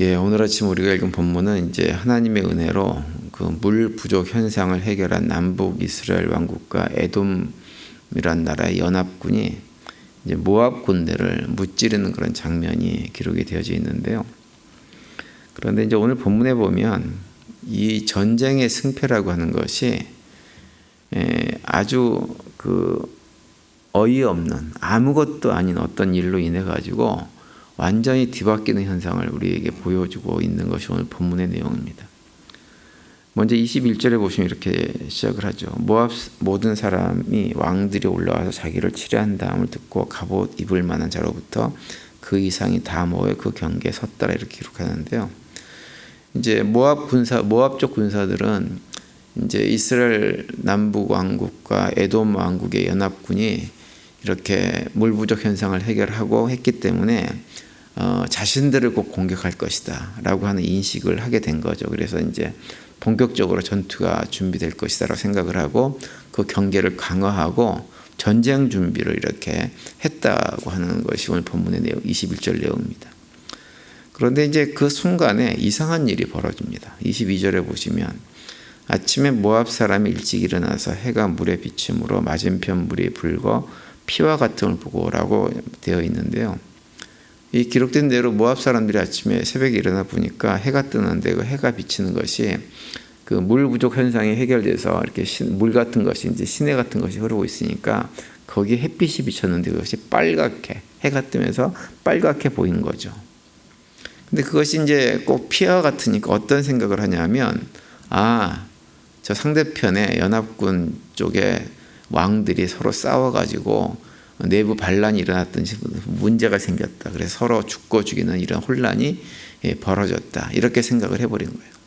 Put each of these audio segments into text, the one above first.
오늘 아침 우리가 읽은 본문은 이제 하나님의 은혜로 그 물 부족 현상을 해결한 남북 이스라엘 왕국과 에돔이란 나라의 연합군이 이제 모압 군대를 무찌르는 그런 장면이 기록이 되어져 있는데요. 그런데 이제 오늘 본문에 보면 이 전쟁의 승패라고 하는 것이 아주 그 어이없는 아무것도 아닌 어떤 일로 인해 가지고 완전히 뒤바뀌는 현상을 우리에게 보여주고 있는 것이 오늘 본문의 내용입니다. 먼저 21절에 보시면 이렇게 시작을 하죠. 모압 모든 사람이 왕들이 올라와서 자기를 치료한다함을 듣고 갑옷 입을 만한 자로부터 그 이상이 다 모여 그 경계에 섰더라 이렇게 기록하는데요. 이제 모압 쪽 군사들은 이제 이스라엘 남북 왕국과 에돔 왕국의 연합군이 이렇게 물 부족 현상을 해결하고 했기 때문에 자신들을 꼭 공격할 것이다 라고 하는 인식을 하게 된 거죠. 그래서 이제 본격적으로 전투가 준비될 것이다 라고 생각을 하고 그 경계를 강화하고 전쟁 준비를 이렇게 했다고 하는 것이 오늘 본문의 내용 21절 내용입니다. 그런데 이제 그 순간에 이상한 일이 벌어집니다. 22절에 보시면 아침에 모압 사람이 일찍 일어나서 해가 물에 비침으로 맞은편 물이 붉어 피와 같음을 보고 오라고 되어 있는데요. 이 기록된 대로 모압 사람들이 아침에 새벽에 일어나 보니까 해가 뜨는데 그 해가 비치는 것이 그 물 부족 현상이 해결돼서 이렇게 물 같은 것이 이제 시내 같은 것이 흐르고 있으니까 거기에 햇빛이 비쳤는데 그것이 빨갛게 해가 뜨면서 빨갛게 보인 거죠. 근데 그것이 이제 꼭 피와 같으니까 어떤 생각을 하냐면 저 상대편의 연합군 쪽에 왕들이 서로 싸워가지고 내부 반란이 일어났든지 문제가 생겼다. 그래서 서로 죽고 죽이는 이런 혼란이 벌어졌다. 이렇게 생각을 해버린 거예요.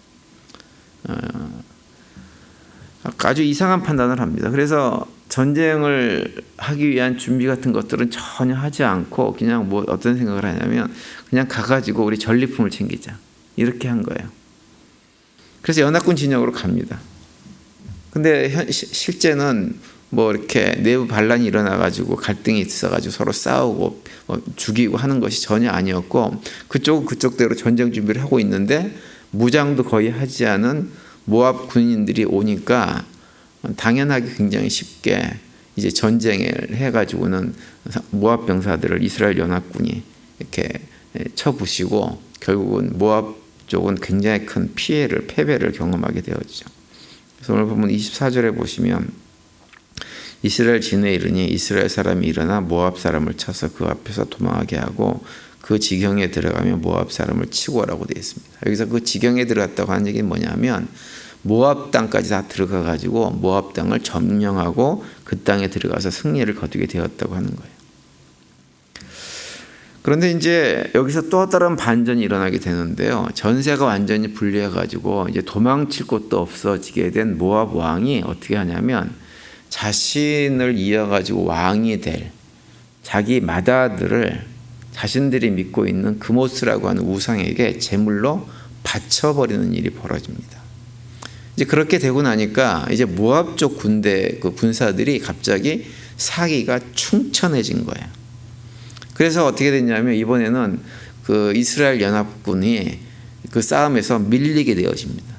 아주 이상한 판단을 합니다. 그래서 전쟁을 하기 위한 준비 같은 것들은 전혀 하지 않고 그냥 어떤 생각을 하냐면 그냥 가가지고 우리 전리품을 챙기자. 이렇게 한 거예요. 그래서 연합군 진영으로 갑니다. 근데 실제는 이렇게 내부 반란이 일어나가지고 갈등이 있어가지고 서로 싸우고 죽이고 하는 것이 전혀 아니었고 그쪽은 그쪽대로 전쟁 준비를 하고 있는데 무장도 거의 하지 않은 모압 군인들이 오니까 당연하게 굉장히 쉽게 이제 전쟁을 해가지고는 모압 병사들을 이스라엘 연합군이 이렇게 쳐부시고 결국은 모압 쪽은 굉장히 큰 패배를 경험하게 되었죠. 그래서 오늘 보면 24절에 보시면 이스라엘 진에 이르니 이스라엘 사람이 일어나 모압 사람을 쳐서 그 앞에서 도망하게 하고 그 지경에 들어가면 모압 사람을 치고 오라고 되어 있습니다. 여기서 그 지경에 들어갔다고 하는 얘기는 뭐냐면 모압 땅까지 다 들어가 가지고 모압 땅을 점령하고 그 땅에 들어가서 승리를 거두게 되었다고 하는 거예요. 그런데 이제 여기서 또 다른 반전이 일어나게 되는데요. 전세가 완전히 분리해 가지고 이제 도망칠 곳도 없어지게 된 모압 왕이 어떻게 하냐면 자신을 이어가지고 왕이 될 자기 맏아들을 자신들이 믿고 있는 그모스라고 하는 우상에게 제물로 바쳐버리는 일이 벌어집니다. 이제 그렇게 되고 나니까 이제 모압 쪽 군대 그 군사들이 갑자기 사기가 충천해진 거예요. 그래서 어떻게 됐냐면 이번에는 그 이스라엘 연합군이 그 싸움에서 밀리게 되어집니다.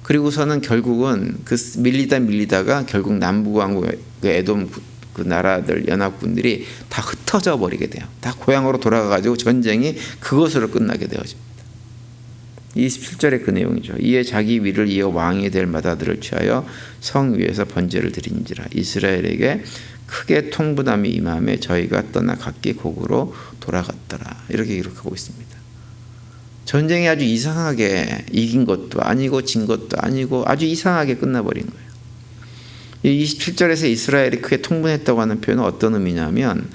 그리고서는 결국은 그 밀리다가 결국 남북왕국 그 에돔 그 나라들 연합군들이 다 흩어져 버리게 돼요. 다 고향으로 돌아가가지고 전쟁이 그것으로 끝나게 되어집니다. 27절의 그 내용이죠. 이에 자기 위를 이어 왕이 될 맏아들을 취하여 성 위에서 번제를 드린지라 이스라엘에게 크게 통분함이 임함에 저희가 떠나 각기 곡으로 돌아갔더라. 이렇게 기록하고 있습니다. 전쟁이 아주 이상하게 이긴 것도 아니고 진 것도 아니고 아주 이상하게 끝나버린 거예요. 이 27절에서 이스라엘이 크게 통분했다고 하는 표현은 어떤 의미냐면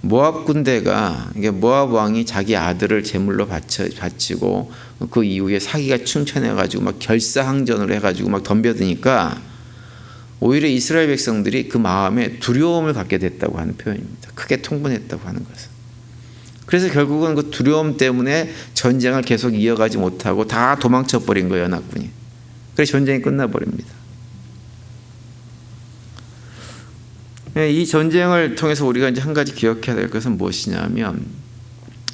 모압 군대가 이게 모압 왕이 자기 아들을 제물로 바치고 그 이후에 사기가 충천해가지고 막 결사항전을 해가지고 막 덤벼드니까 오히려 이스라엘 백성들이 그 마음에 두려움을 갖게 됐다고 하는 표현입니다. 크게 통분했다고 하는 것은. 그래서 결국은 그 두려움 때문에 전쟁을 계속 이어가지 못하고 다 도망쳐버린 거예요, 연합군이. 그래서 전쟁이 끝나버립니다. 이 전쟁을 통해서 우리가 이제 한 가지 기억해야 될 것은 무엇이냐면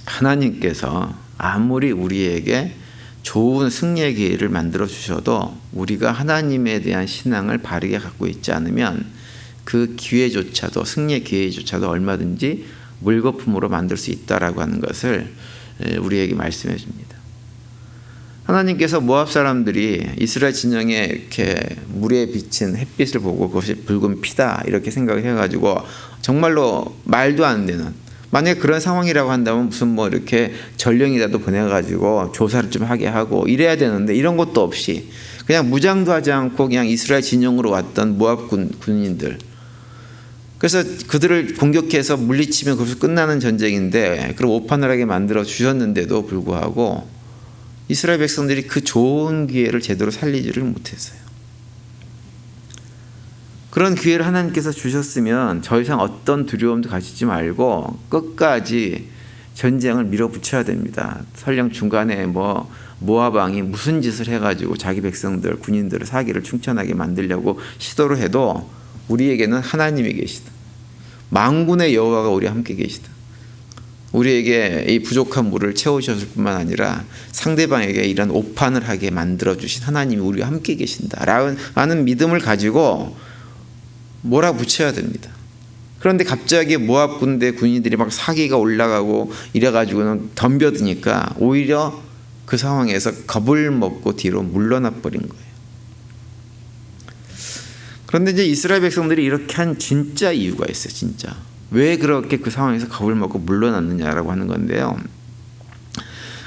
하나님께서 아무리 우리에게 좋은 승리의 기회를 만들어 주셔도 우리가 하나님에 대한 신앙을 바르게 갖고 있지 않으면 그 기회조차도, 승리의 기회조차도 얼마든지 물거품으로 만들 수 있다라고 하는 것을 우리에게 말씀해 줍니다. 하나님께서 모압 사람들이 이스라엘 진영에 이렇게 물에 비친 햇빛을 보고 그것이 붉은 피다 이렇게 생각을 해가지고 정말로 말도 안 되는, 만약에 그런 상황이라고 한다면 무슨 뭐 이렇게 전령이라도 보내가지고 조사를 좀 하게 하고 이래야 되는데 이런 것도 없이 그냥 무장도 하지 않고 그냥 이스라엘 진영으로 왔던 모압 군인들, 그래서 그들을 공격해서 물리치면 그것이 끝나는 전쟁인데 그런 오판을하게 만들어 주셨는데도 불구하고 이스라엘 백성들이 그 좋은 기회를 제대로 살리지를 못했어요. 그런 기회를 하나님께서 주셨으면 더 이상 어떤 두려움도 가지지 말고 끝까지 전쟁을 밀어붙여야 됩니다. 설령 중간에 모압 왕이 무슨 짓을 해가지고 자기 백성들, 군인들을 사기를 충천하게 만들려고 시도를 해도 우리에게는 하나님이 계시다. 만군의 여호와가 우리와 함께 계시다. 우리에게 이 부족한 물을 채우셨을 뿐만 아니라 상대방에게 이런 오판을 하게 만들어주신 하나님이 우리와 함께 계신다라는 믿음을 가지고 몰아붙여야 됩니다. 그런데 갑자기 모압 군대 군인들이 막 사기가 올라가고 이래가지고는 덤벼드니까 오히려 그 상황에서 겁을 먹고 뒤로 물러나 버린 거예요. 그런데 이제 이스라엘 백성들이 이렇게 한 진짜 이유가 있어요. 진짜. 왜 그렇게 그 상황에서 겁을 먹고 물러났느냐라고 하는 건데요.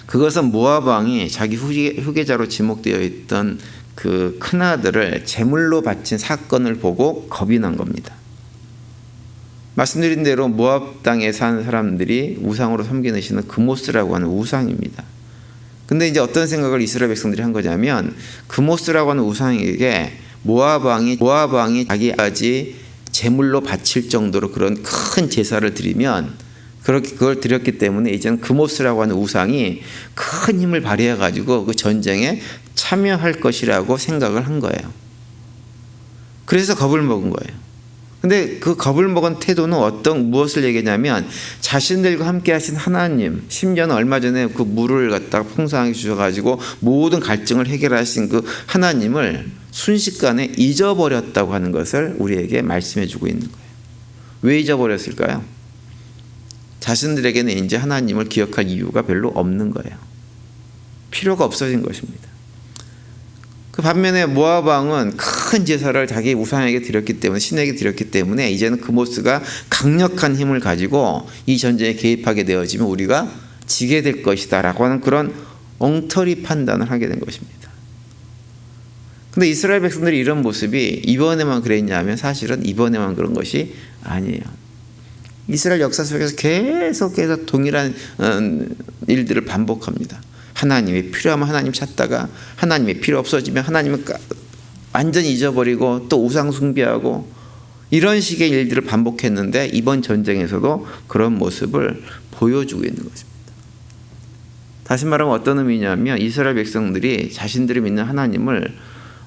그것은 모압 왕이 자기 후계자로 지목되어 있던 그 큰아들을 제물로 바친 사건을 보고 겁이 난 겁니다. 말씀드린 대로 모압 땅에 사는 사람들이 우상으로 섬기는 신은 그모스라고 하는 우상입니다. 근데 이제 어떤 생각을 이스라엘 백성들이 한 거냐면 그모스라고 하는 우상에게 모압 왕이 자기까지 제물로 바칠 정도로 그런 큰 제사를 드리면 그걸 드렸기 때문에 이제는 그모스라고 하는 우상이 큰 힘을 발휘해 가지고 그 전쟁에 참여할 것이라고 생각을 한 거예요. 그래서 겁을 먹은 거예요. 근데 그 겁을 먹은 태도는 무엇을 얘기하냐면 자신들과 함께 하신 하나님, 심지어는 얼마 전에 그 물을 갖다가 풍성하게 주셔가지고 모든 갈증을 해결하신 그 하나님을 순식간에 잊어버렸다고 하는 것을 우리에게 말씀해 주고 있는 거예요. 왜 잊어버렸을까요? 자신들에게는 이제 하나님을 기억할 이유가 별로 없는 거예요. 필요가 없어진 것입니다. 그 반면에 모압 왕은 큰 제사를 자기 우상에게 드렸기 때문에, 신에게 드렸기 때문에 이제는 그모스가 강력한 힘을 가지고 이 전쟁에 개입하게 되어지면 우리가 지게 될 것이다 라고 하는 그런 엉터리 판단을 하게 된 것입니다. 근데 이스라엘 백성들이 이런 모습이 이번에만 그랬냐면 사실은 이번에만 그런 것이 아니에요. 이스라엘 역사 속에서 계속해서 동일한 일들을 반복합니다. 하나님이 필요하면 하나님 찾다가 하나님이 필요 없어지면 하나님을 완전히 잊어버리고 또 우상 숭배하고 이런 식의 일들을 반복했는데 이번 전쟁에서도 그런 모습을 보여주고 있는 것입니다. 다시 말하면 어떤 의미냐면 이스라엘 백성들이 자신들이 믿는 하나님을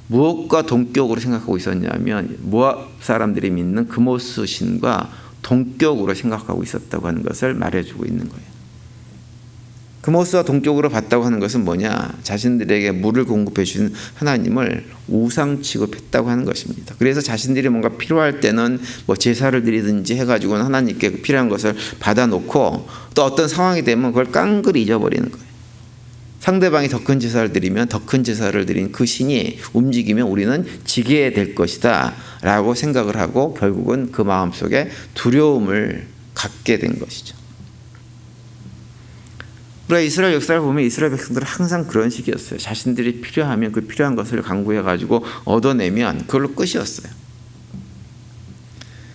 무엇과 동격으로 생각하고 있었냐면 모압 사람들이 믿는 그모스 신과 동격으로 생각하고 있었다고 하는 것을 말해주고 있는 거예요. 그모스와 동격으로 봤다고 하는 것은 뭐냐? 자신들에게 물을 공급해 주는 하나님을 우상 취급했다고 하는 것입니다. 그래서 자신들이 뭔가 필요할 때는 뭐 제사를 드리든지 해가지고는 하나님께 필요한 것을 받아놓고 또 어떤 상황이 되면 그걸 깡그리 잊어버리는 거예요. 상대방이 더 큰 제사를 드리면 더 큰 제사를 드린 그 신이 움직이면 우리는 지게 될 것이다 라고 생각을 하고 결국은 그 마음속에 두려움을 갖게 된 것이죠. 우리가 이스라엘 역사를 보면 이스라엘 백성들은 항상 그런 식이었어요. 자신들이 필요하면 그 필요한 것을 강구해가지고 얻어내면 그걸로 끝이었어요.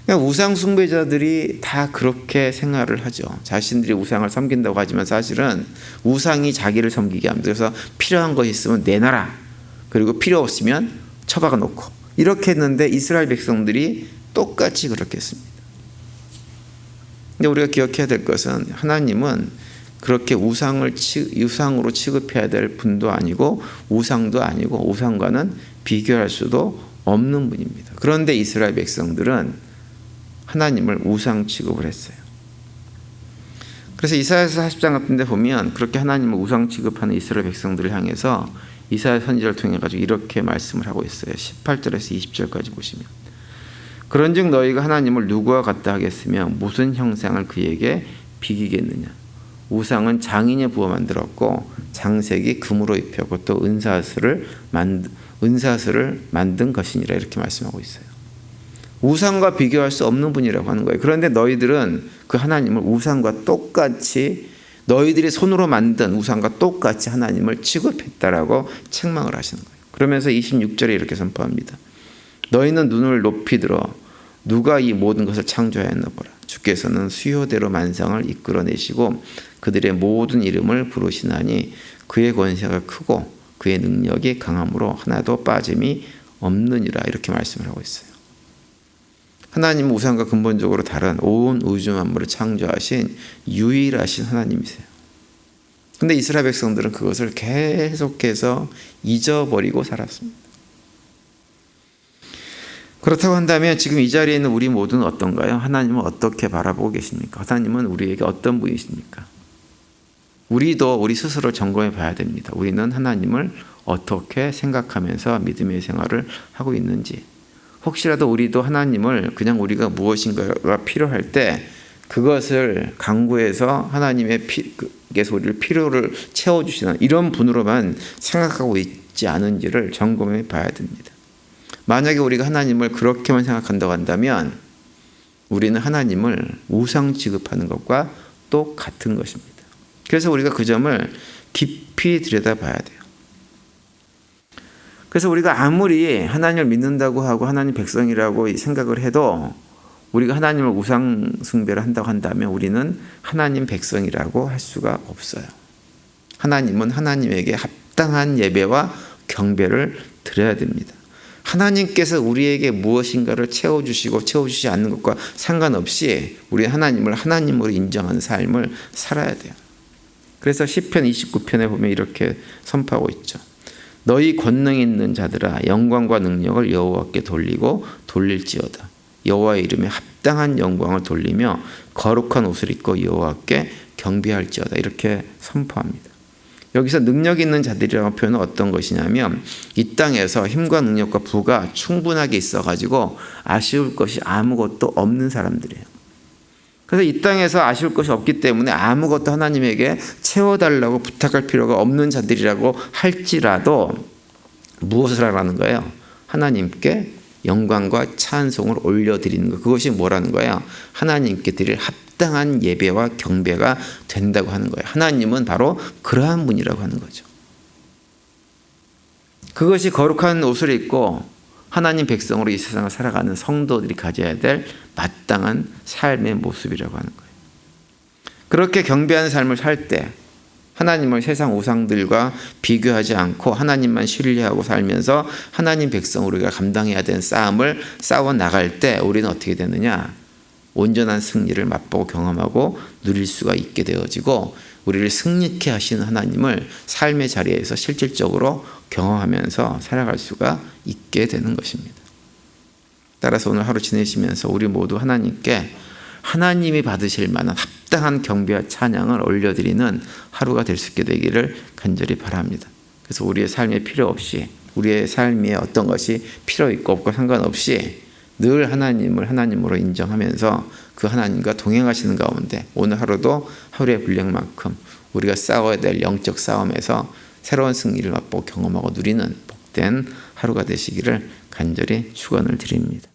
그러니까 우상 숭배자들이 다 그렇게 생활을 하죠. 자신들이 우상을 섬긴다고 하지만 사실은 우상이 자기를 섬기게 합니다. 그래서 필요한 것이 있으면 내놔라. 그리고 필요 없으면 처박아 놓고 이렇게 했는데 이스라엘 백성들이 똑같이 그렇게 했습니다. 근데 우리가 기억해야 될 것은 하나님은 그렇게 우상으로 취급해야 될 분도 아니고 우상도 아니고 우상과는 비교할 수도 없는 분입니다. 그런데 이스라엘 백성들은 하나님을 우상 취급을 했어요. 그래서 이사야서 40장 같은 데 보면 그렇게 하나님을 우상 취급하는 이스라엘 백성들을 향해서 이사야 선지자를 통해 가지고 이렇게 말씀을 하고 있어요. 18절에서 20절까지 보시면, 그런즉 너희가 하나님을 누구와 같다 하겠으며 무슨 형상을 그에게 비기겠느냐. 우상은 장인의 부어 만들었고 장색이 금으로 입혔고 또 은사슬을 만든 것이니라. 이렇게 말씀하고 있어요. 우상과 비교할 수 없는 분이라고 하는 거예요. 그런데 너희들은 그 하나님을 우상과 똑같이, 너희들이 손으로 만든 우상과 똑같이 하나님을 취급했다라고 책망을 하시는 거예요. 그러면서 26절에 이렇게 선포합니다. 너희는 눈을 높이 들어 누가 이 모든 것을 창조하였나 보라. 주께서는 수요대로 만상을 이끌어내시고 그들의 모든 이름을 부르시나니 그의 권세가 크고 그의 능력이 강함으로 하나도 빠짐이 없느니라. 이렇게 말씀을 하고 있어요. 하나님은 우상과 근본적으로 다른 온 우주 만물을 창조하신 유일하신 하나님이세요. 근데 이스라엘 백성들은 그것을 계속해서 잊어버리고 살았습니다. 그렇다고 한다면 지금 이 자리에 있는 우리 모두는 어떤가요? 하나님은 어떻게 바라보고 계십니까? 하나님은 우리에게 어떤 분이십니까? 우리도 우리 스스로 점검해 봐야 됩니다. 우리는 하나님을 어떻게 생각하면서 믿음의 생활을 하고 있는지. 혹시라도 우리도 하나님을 그냥 우리가 무엇인가가 필요할 때 그것을 강구해서 하나님께서 우리를 필요를 채워주시는 이런 분으로만 생각하고 있지 않은지를 점검해 봐야 됩니다. 만약에 우리가 하나님을 그렇게만 생각한다고 한다면 우리는 하나님을 우상 취급하는 것과 똑같은 것입니다. 그래서 우리가 그 점을 깊이 들여다봐야 돼요. 그래서 우리가 아무리 하나님을 믿는다고 하고 하나님 백성이라고 생각을 해도 우리가 하나님을 우상 숭배를 한다고 한다면 우리는 하나님 백성이라고 할 수가 없어요. 하나님은 하나님에게 합당한 예배와 경배를 드려야 됩니다. 하나님께서 우리에게 무엇인가를 채워주시고 채워주지 않는 것과 상관없이 우리 하나님을 하나님으로 인정하는 삶을 살아야 돼요. 그래서 시편 29편에 보면 이렇게 선포하고 있죠. 너희 권능 있는 자들아 영광과 능력을 여호와께 돌리고 돌릴지어다. 여호와의 이름에 합당한 영광을 돌리며 거룩한 옷을 입고 여호와께 경배할지어다. 이렇게 선포합니다. 여기서 능력 있는 자들이라는 표현은 어떤 것이냐면 이 땅에서 힘과 능력과 부가 충분하게 있어가지고 아쉬울 것이 아무것도 없는 사람들이에요. 그래서 이 땅에서 아쉬울 것이 없기 때문에 아무것도 하나님에게 채워달라고 부탁할 필요가 없는 자들이라고 할지라도 무엇을 하라는 거예요? 하나님께 영광과 찬송을 올려드리는 것. 그것이 뭐라는 거예요? 하나님께 드릴 합당한 예배와 경배가 된다고 하는 거예요. 하나님은 바로 그러한 분이라고 하는 거죠. 그것이 거룩한 옷을 입고 하나님 백성으로 이 세상을 살아가는 성도들이 가져야 될 마땅한 삶의 모습이라고 하는 거예요. 그렇게 경배하는 삶을 살 때 하나님을 세상 우상들과 비교하지 않고 하나님만 신뢰하고 살면서 하나님 백성으로 우리가 감당해야 되는 싸움을 싸워 나갈 때 우리는 어떻게 되느냐? 온전한 승리를 맛보고 경험하고 누릴 수가 있게 되어지고 우리를 승리케 하시는 하나님을 삶의 자리에서 실질적으로 경험하면서 살아갈 수가 있게 되는 것입니다. 따라서 오늘 하루 지내시면서 우리 모두 하나님께 하나님이 받으실 만한 합당한 경배와 찬양을 올려드리는 하루가 될 수 있게 되기를 간절히 바랍니다. 그래서 우리의 삶에 필요 없이 우리의 삶에 어떤 것이 필요 있고 없고 상관없이 늘 하나님을 하나님으로 인정하면서 그 하나님과 동행하시는 가운데 오늘 하루도 하루의 분량만큼 우리가 싸워야 될 영적 싸움에서 새로운 승리를 맛보고 경험하고 누리는 복된 하루가 되시기를 간절히 축원을 드립니다.